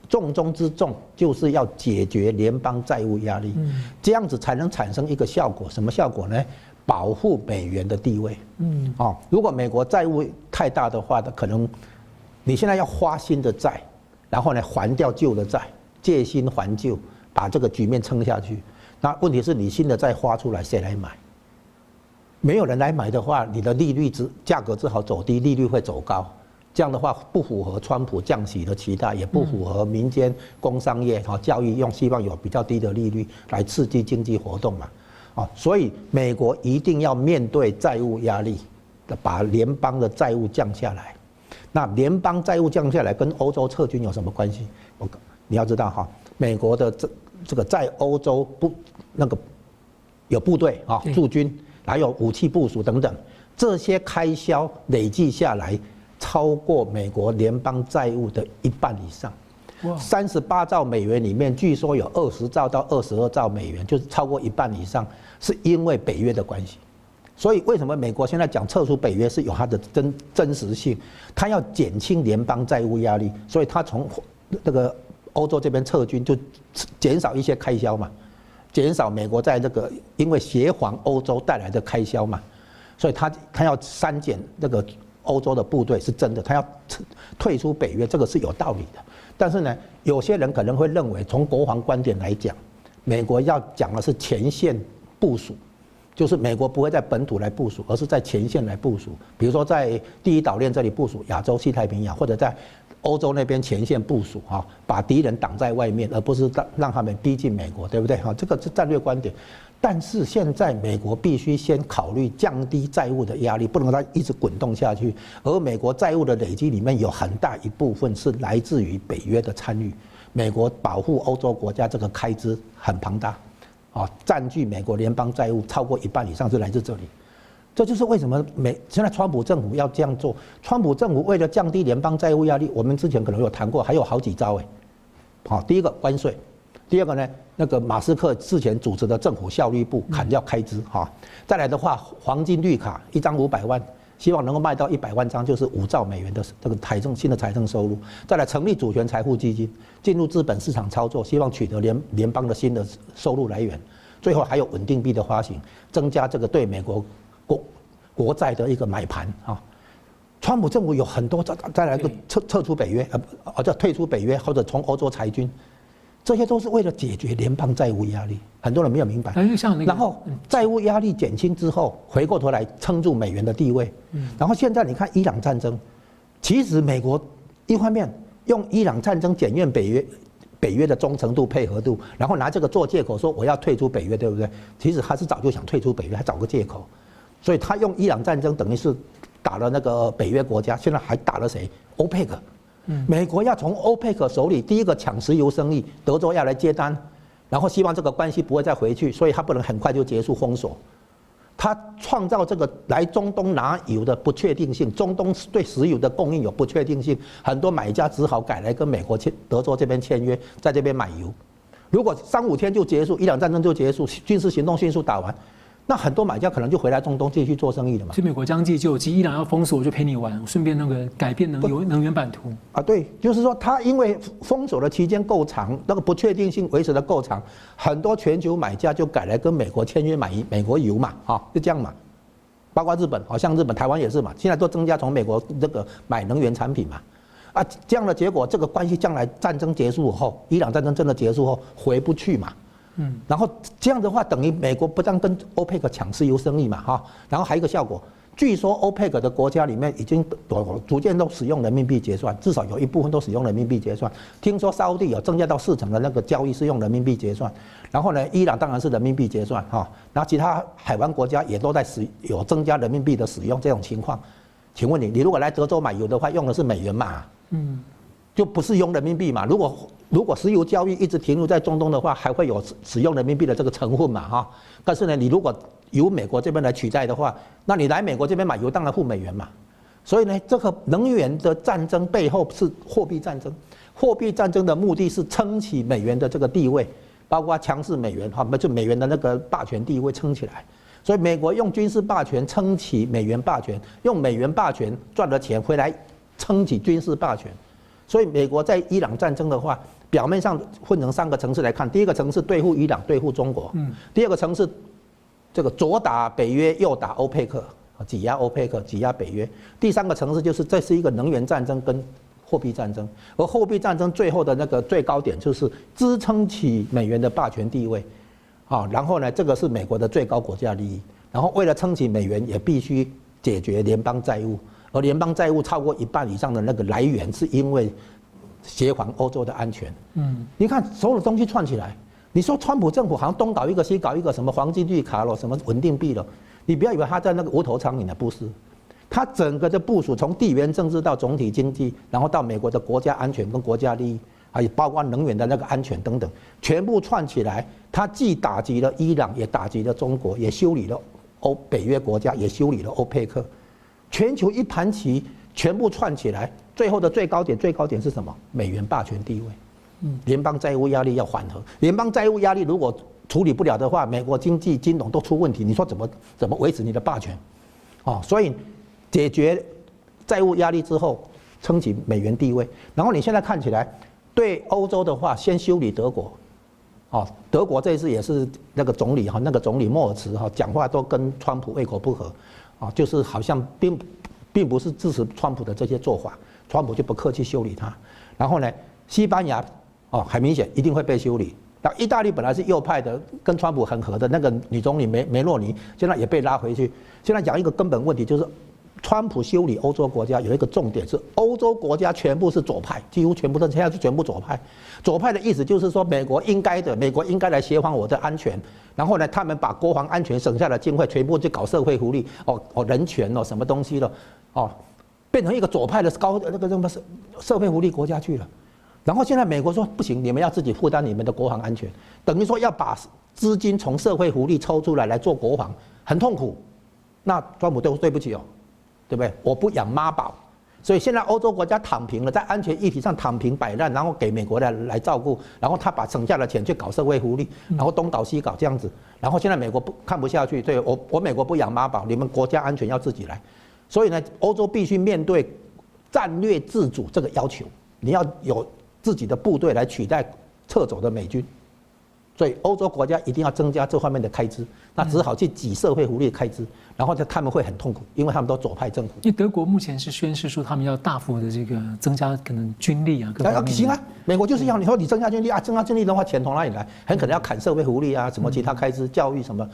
重中之重就是要解决联邦债务压力，这样子才能产生一个效果，什么效果呢？保护美元的地位。如果美国债务太大的话，可能你现在要花新的债，然后呢还掉旧的债，借新还旧，把这个局面撑下去。那问题是你新的债花出来，谁来买？没有人来买的话，你的利率价格只好走低，利率会走高。这样的话不符合川普降息的期待，也不符合民间工商业教育希望有比较低的利率来刺激经济活动嘛。所以美国一定要面对债务压力，把联邦的债务降下来。那联邦债务降下来跟欧洲撤军有什么关系？你要知道哈，美国的这个在欧洲有部队驻军，还有武器部署等等，这些开销累计下来超过美国联邦债务的1半以上。38兆美元里面，据说有20兆到22兆美元，就是超过一半以上，是因为北约的关系。所以为什么美国现在讲撤出北约是有它的真实性？它要减轻联邦债务压力，所以它从这个欧洲这边撤军，就减少一些开销嘛，减少美国在这个因为协防欧洲带来的开销嘛，所以它要删减这个欧洲的部队是真的，它要退出北约，这个是有道理的。但是呢，有些人可能会认为，从国防观点来讲，美国要讲的是前线部署。就是美国不会在本土来部署，而是在前线来部署。比如说在第一岛链这里部署亚洲、西太平洋，或者在欧洲那边前线部署哈，把敌人挡在外面，而不是让他们逼近美国，对不对？哈，这个是战略观点。但是现在美国必须先考虑降低债务的压力，不能让它一直滚动下去。而美国债务的累积里面有很大一部分是来自于北约的参与，美国保护欧洲国家这个开支很庞大。占据美国联邦债务超过一半以上是来自这里，这就是为什么现在川普政府要这样做。川普政府为了降低联邦债务压力，我们之前可能有谈过，还有好几招第一个关税，第二个呢，那个马斯克之前主持的政府效率部砍掉开支再来的话，黄金绿卡1张500万，希望能够卖到100万张，就是5兆美元的这个新的财政收入。再来成立主权财富基金，进入资本市场操作，希望取得联邦的新的收入来源。最后还有稳定币的发行，增加这个对美国国债的一个买盘川普政府有很多再来个撤出北约，叫退出北约，或者从欧洲裁军，这些都是为了解决联邦债务压力。很多人没有明白。然后债务压力减轻之后，回过头来撑住美元的地位。然后现在你看伊朗战争，其实美国一方面用伊朗战争检验北约的忠诚度、配合度，然后拿这个做借口说我要退出北约，对不对？其实他是早就想退出北约，还找个借口。所以他用伊朗战争等于是打了那个北约国家，现在还打了谁？欧佩克。美国要从欧佩克手里第一个抢石油生意，德州要来接单，然后希望这个关系不会再回去，所以他不能很快就结束封锁。他创造这个来中东拿油的不确定性，中东对石油的供应有不确定性，很多买家只好改来跟美国德州这边签约，在这边买油。如果3-5天就结束，伊朗战争就结束，军事行动迅速打完，那很多买家可能就回来中东继续做生意了嘛。所以美国将计就计，伊朗要封锁我就陪你玩，顺便那个改变能源版图对，就是说他因为封锁的期间够长，那个不确定性维持的够长，很多全球买家就改来跟美国签约买美国油嘛，就这样嘛。包括日本，像日本、台湾也是嘛，现在都增加从美国这个买能源产品嘛。这样的结果，这个关系将来战争结束后，伊朗战争真的结束后回不去嘛。然后这样的话，等于美国不但跟欧佩克抢石油生意嘛，然后还有一个效果，据说欧佩克的国家里面已经逐渐都使用人民币结算，至少有一部分都使用人民币结算。听说沙烏地有增加到40%的那个交易是用人民币结算，然后呢，伊朗当然是人民币结算然后其他海湾国家也都在有增加人民币的使用这种情况。请问你如果来德州买油的话，用的是美元嘛？就不是用人民币嘛？如果石油交易一直停留在中东的话，还会有使用人民币的这个成分嘛但是呢，你如果由美国这边来取代的话，那你来美国这边买油当然付美元嘛。所以呢，这个能源的战争背后是货币战争，货币战争的目的是撑起美元的这个地位，包括强势美元就美元的那个霸权地位撑起来。所以美国用军事霸权撑起美元霸权，用美元霸权赚了钱回来撑起军事霸权。所以美国在伊朗战争的话，表面上分成3个层次来看，第一个层次对付伊朗，对付中国；第二个层次，这个左打北约，右打欧佩克，挤压欧佩克，挤压北约；第3个层次就是这是一个能源战争跟货币战争，而货币战争最后的那个最高点就是支撑起美元的霸权地位，然后呢，这个是美国的最高国家利益，然后为了撑起美元，也必须解决联邦债务。而联邦债务超过一半以上的那个来源，是因为协防欧洲的安全。你看所有的东西串起来，你说川普政府好像东搞一个西搞一个，什么黄金绿卡了，什么稳定币了，你不要以为他在那个无头苍蝇的，不是。他整个的部署，从地缘政治到总体经济，然后到美国的国家安全跟国家利益，还有包括能源的那个安全等等，全部串起来，他既打击了伊朗，也打击了中国，也修理了北约国家，也修理了欧佩克。全球一盘棋，全部串起来，最后的最高点是什么？美元霸权地位。联邦债务压力要缓和。联邦债务压力如果处理不了的话，美国经济金融都出问题，你说怎么维持你的霸权？所以解决债务压力之后，撑起美元地位。然后你现在看起来，对欧洲的话，先修理德国。德国这一次也是那个总理莫尔茨讲话都跟川普胃口不合，就是好像并不是支持川普的这些做法，川普就不客气修理他。然后呢，西班牙很明显一定会被修理。那意大利本来是右派的，跟川普很合的那个女总理梅洛尼，现在也被拉回去。现在讲一个根本问题，就是川普修理欧洲国家有一个重点是，欧洲国家全部是左派，几乎全部现在是全部左派。左派的意思就是说，美国应该来协防我的安全。然后呢，他们把国防安全省下的经费全部去搞社会福利，人权什么东西了，变成一个左派的社会福利国家去了。然后现在美国说不行，你们要自己负担你们的国防安全，等于说要把资金从社会福利抽出来做国防，很痛苦。那川普对不起对不对？我不养妈宝，所以现在欧洲国家躺平了，在安全议题上躺平摆烂，然后给美国来照顾，然后他把省下的钱去搞社会福利，然后东搞西搞这样子，然后现在美国看不下去，对我美国不养妈宝，你们国家安全要自己来，所以呢，欧洲必须面对战略自主这个要求，你要有自己的部队来取代撤走的美军。所以欧洲国家一定要增加这方面的开支，那只好去挤社会福利的开支，然后他们会很痛苦，因为他们都左派政府。因为德国目前是宣示说他们要大幅的这个增加可能军力各方面。行啊，美国就是要你说你增加军力增加军力的话，钱从哪里来？很可能要砍社会福利什么其他开支、教育什么，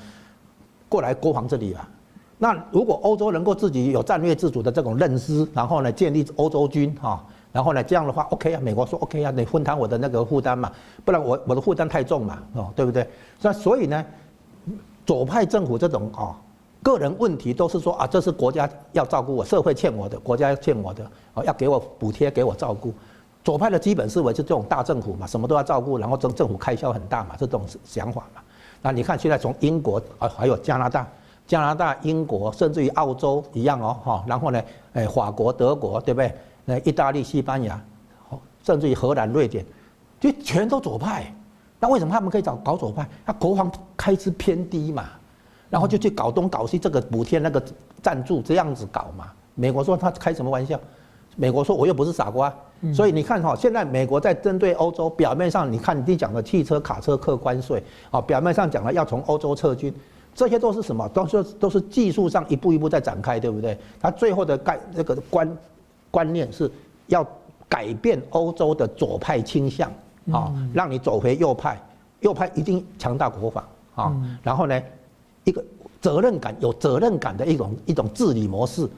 过来国防这里那如果欧洲能够自己有战略自主的这种认知，然后呢建立欧洲军然后呢，这样的话 OK 美国说 OK 你分摊我的那个负担嘛，不然我的负担太重嘛，对不对？那所以呢，左派政府这种个人问题都是说这是国家要照顾我，社会欠我的，国家欠我的要给我补贴，给我照顾。左派的基本思维是这种大政府嘛，什么都要照顾，然后政府开销很大嘛，这种想法嘛。那你看现在从英国还有加拿大、英国，甚至于澳洲一样然后呢，法国、德国，对不对？意大利、西班牙，甚至于荷兰、瑞典，就全都左派。那为什么他们可以搞左派？他国防开支偏低嘛，然后就去搞东搞西，这个补贴那个赞助这样子搞嘛。美国说他开什么玩笑？美国说我又不是傻瓜。所以你看现在美国在针对欧洲，表面上你看你讲的汽车、卡车课关税表面上讲了要从欧洲撤军。这些都是什么？都是技术上一步一步在展开，对不对？他最后的这个观念是要改变欧洲的左派倾向让你走回右派，右派一定强大国防然后呢，一个有责任感的一种治理模式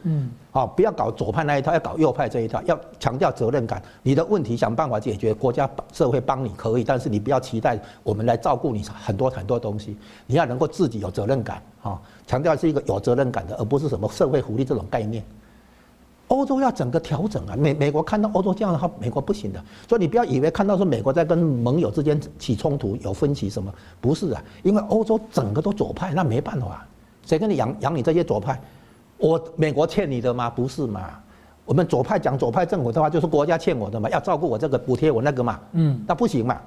不要搞左派那一套，要搞右派这一套，要强调责任感。你的问题想办法解决，国家社会帮你可以，但是你不要期待我们来照顾你很多东西，你要能够自己有责任感强调是一个有责任感的，而不是什么社会福利这种概念。欧洲要整个调整美国看到欧洲这样的话，美国不行的。所以你不要以为看到说美国在跟盟友之间起冲突、有分歧什么，不是因为欧洲整个都左派，那没办法，谁跟你养你这些左派？美国欠你的吗？不是嘛？我们左派讲左派政府的话，就是国家欠我的嘛，要照顾我这个补贴我那个嘛，那不行嘛。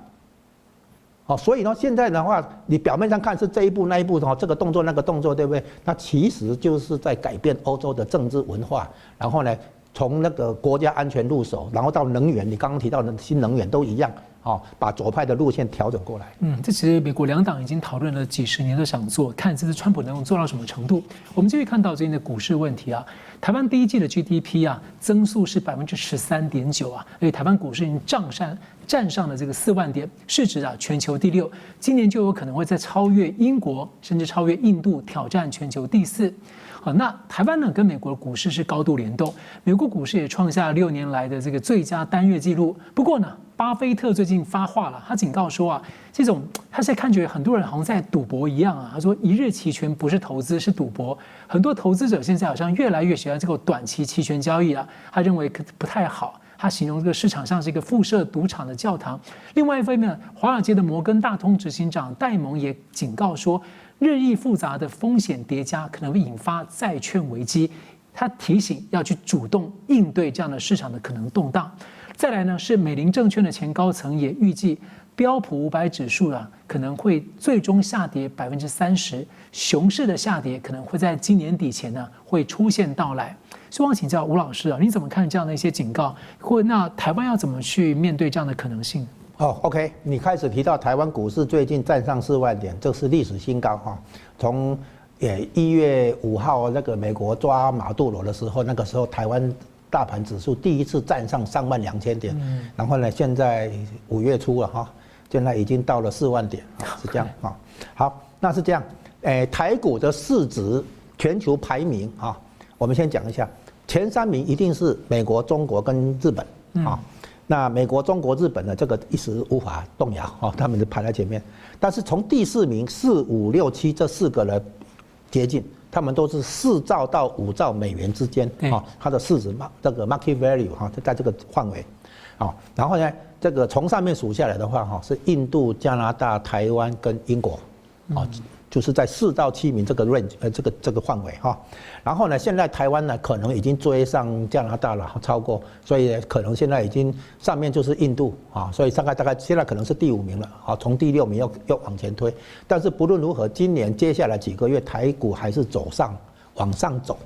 所以呢，现在的话，你表面上看是这一步那一步这个动作那个动作，对不对？那其实就是在改变欧洲的政治文化，然后呢，从那个国家安全入手，然后到能源，你刚刚提到的新能源都一样，把左派的路线调整过来。这其实美国两党已经讨论了几10年，都想做，看这次川普能做到什么程度。我们继续看到最近的股市问题台湾第一季的 GDP 增速是13.9%而且台湾股市已经站上了这个4万点，市值全球第6，今年就有可能会再超越英国，甚至超越印度，挑战全球第4。那台湾呢跟美国的股市是高度联动，美国股市也创下6年来的这个最佳单月纪录。不过呢，巴菲特最近发话了，他警告说这种他现在看觉很多人好像在赌博一样他说一日期权不是投资，是赌博。很多投资者现在好像越来越喜欢这个短期期权交易他认为不太好。他形容这个市场像是一个附设赌场的教堂。另外一方面，华尔街的摩根大通执行长戴蒙也警告说，日益复杂的风险叠加可能会引发债券危机。他提醒要去主动应对这样的市场的可能动荡。再来呢是美林证券的前高层也预计标普500指数可能会最终下跌30%，熊市的下跌可能会在今年底前会出现到来。所以我想请教吴老师你怎么看这样的一些警告？那台湾要怎么去面对这样的可能性？OK， 你开始提到台湾股市最近站上4万点，这是历史新高从1月5号那个美国抓马杜罗的时候，那个时候台湾大盘指数第一次站上32000点，然后呢，现在5月初了现在已经到了4万点是这样好，那是这样，台股的市值全球排名我们先讲一下，前3名一定是美国、中国跟日本那美国、中国、日本呢，这个一时无法动摇他们就排在前面。但是从第4名4、5、6、7这4个呢接近，他们都是4兆到5兆美元之间它的市值这个 market value 在这个范围然后呢，这个从上面数下来的话是印度、加拿大、台湾跟英国就是在4到7名这个 range 这个范围然后呢，现在台湾呢可能已经追上加拿大了，超过，所以可能现在已经上面就是印度所以大概现在可能是第5名了从第6名又往前推。但是不论如何，今年接下来几个月台股还是往上走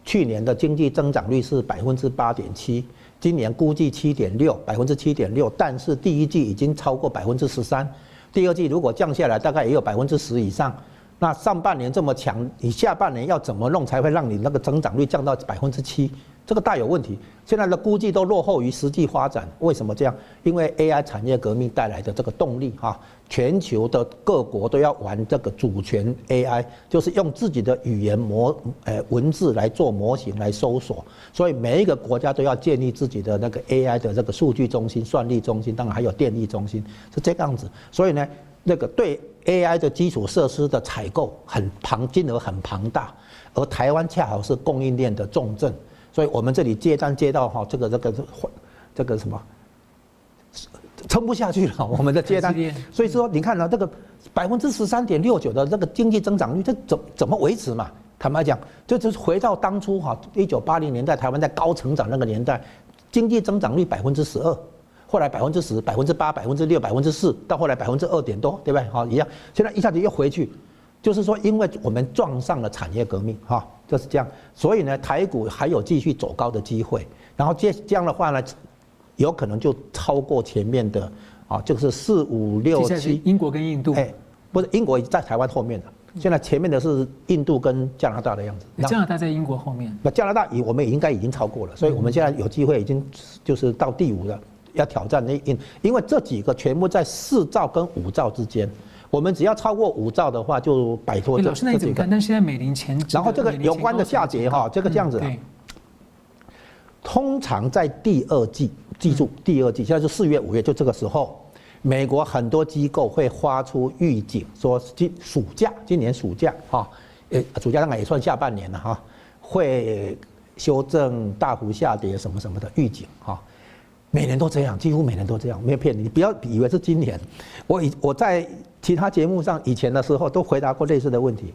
去年的经济增长率是8.7%，今年估计7.6%，但是第1季已经超过13%。第2季如果降下来，大概也有10%以上。那上半年这么强，你下半年要怎么弄才会让你那个增长率降到7%？这个大有问题。现在的估计都落后于实际发展，为什么这样？因为 AI 产业革命带来的这个动力全球的各国都要玩这个主权 AI， 就是用自己的语言文字来做模型来搜索，所以每一个国家都要建立自己的那个 AI 的这个数据中心、算力中心，当然还有电力中心，是这个样子。所以呢，那个对 AI 的基础设施的采购金额很庞大，而台湾恰好是供应链的重镇，所以我们这里接单接到这个什么撑不下去了，我们的接单。所以说你看这个13.69%的这个经济增长率，这怎么维持嘛？坦白讲，这就是回到当初1980年代台湾在高成长那个年代，经济增长率12%。后来10%、8%、6%、4%，到后来2%点多，对不对？一样。现在一下子又回去，就是说，因为我们撞上了产业革命，就是这样。所以呢，台股还有继续走高的机会。然后这样的话呢，有可能就超过前面的就是4、5、6、7。英国跟印度。不是，英国在台湾后面的。现在前面的是印度跟加拿大的样子。加拿大在英国后面。那加拿大我们应该已经超过了，所以我们现在有机会已经就是到第5了。要挑战因为这几个全部在4兆跟5兆之间，我们只要超过5兆的话，就摆脱老师，那你怎么看？但现在美林然后这个有关的下跌这个这样子通常在第2季，记住第2季，现在是4月、5月，就这个时候，美国很多机构会发出预警，说今年暑假暑假当然也算下半年了会修正大幅下跌什么什么的预警每年都这样，几乎每年都这样，没有骗你，不要以为是今年。我在其他节目上以前的时候都回答过类似的问题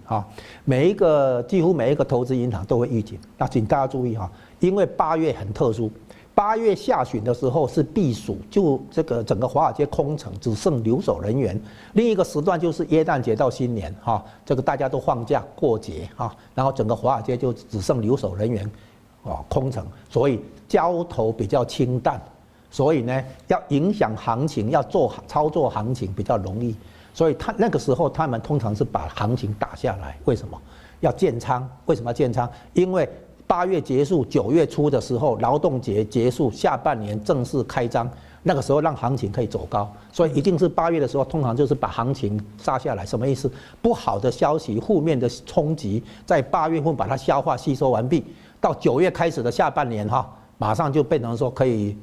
几乎每一个投资银行都会预警。那请大家注意因为8月很特殊，8月下旬的时候是避暑，就这个整个华尔街空城，只剩留守人员。另一个时段就是耶诞节到新年这个大家都放假过节然后整个华尔街就只剩留守人员空城，所以交投比较清淡。所以呢，要影响行情，要操作行情比较容易，所以那个时候他们通常是把行情打下来。为什么要建仓？为什么要建仓？因为8月结束，9月初的时候，劳动节结束，下半年正式开张，那个时候让行情可以走高，所以一定是8月的时候，通常就是把行情杀下来。什么意思？不好的消息、负面的冲击，在8月份把它消化吸收完毕，到9月开始的下半年马上就变成说可以。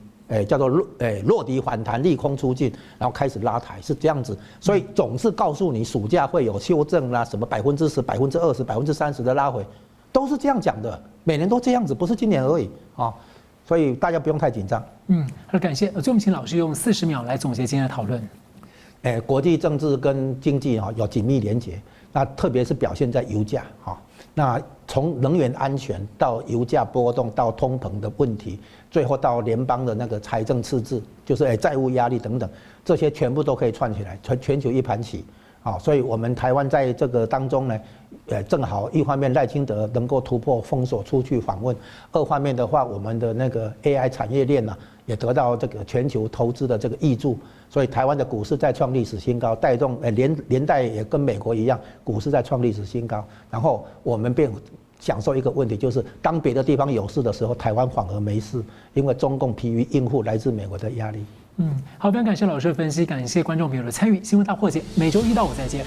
叫做落底反弹，利空出尽，然后开始拉抬，是这样子。所以总是告诉你暑假会有修正啦，什么10%、20%、30%的拉回，都是这样讲的，每年都这样子，不是今年而已所以大家不用太紧张。好，感谢。就我们请老师用40秒来总结今天的讨论。国际政治跟经济有紧密连结。那特别是表现在油价哈。那从能源安全到油价波动到通膨的问题，最后到联邦的那个财政赤字，就是债务压力等等，这些全部都可以串起来，全球一盘棋。所以我们台湾在这个当中呢，正好一方面赖清德能够突破封锁出去访问，二方面的话，我们的那个 AI 产业链呢，也得到这个全球投资的这个挹注，所以台湾的股市再创历史新高，带动连带也跟美国一样，股市在创历史新高，然后我们便享受一个问题，就是当别的地方有事的时候，台湾反而没事，因为中共疲于应付来自美国的压力。好，非常感谢老师的分析，感谢观众朋友的参与。新闻大破解，每周1到5再见。